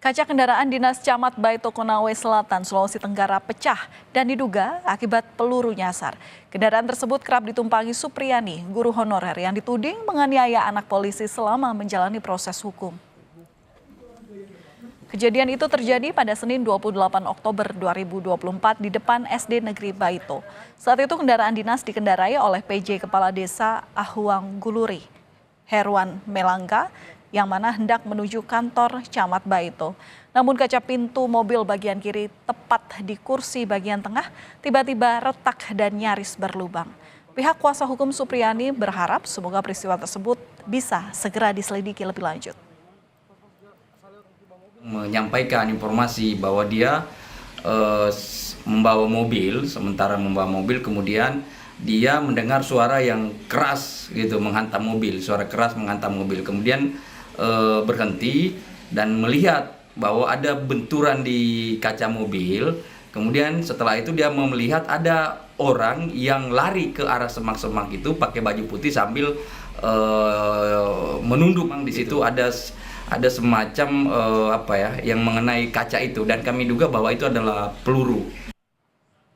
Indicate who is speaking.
Speaker 1: Kaca kendaraan Dinas Camat Baito Konawe Selatan, Sulawesi Tenggara pecah dan diduga akibat peluru nyasar. Kendaraan tersebut kerap ditumpangi Supriyani, guru honorer yang dituding menganiaya anak polisi selama menjalani proses hukum. Kejadian itu terjadi pada Senin 28 Oktober 2024 di depan SD Negeri Baito. Saat itu kendaraan dinas dikendarai oleh PJ Kepala Desa Ahuang Guluri, Herwan Melangka, yang mana hendak menuju kantor Camat Baito. Namun kaca pintu mobil bagian kiri tepat di kursi bagian tengah tiba-tiba retak dan nyaris berlubang. Pihak kuasa hukum Supriyani berharap semoga peristiwa tersebut bisa segera diselidiki lebih lanjut.
Speaker 2: Menyampaikan informasi bahwa dia membawa mobil, sementara membawa mobil kemudian dia mendengar suara yang keras gitu menghantam mobil, suara keras menghantam mobil. Kemudian berhenti dan melihat bahwa ada benturan di kaca mobil. Kemudian setelah itu dia melihat ada orang yang lari ke arah semak-semak itu pakai baju putih sambil menunduk. Di situ ada semacam yang mengenai kaca itu dan kami duga bahwa itu adalah peluru.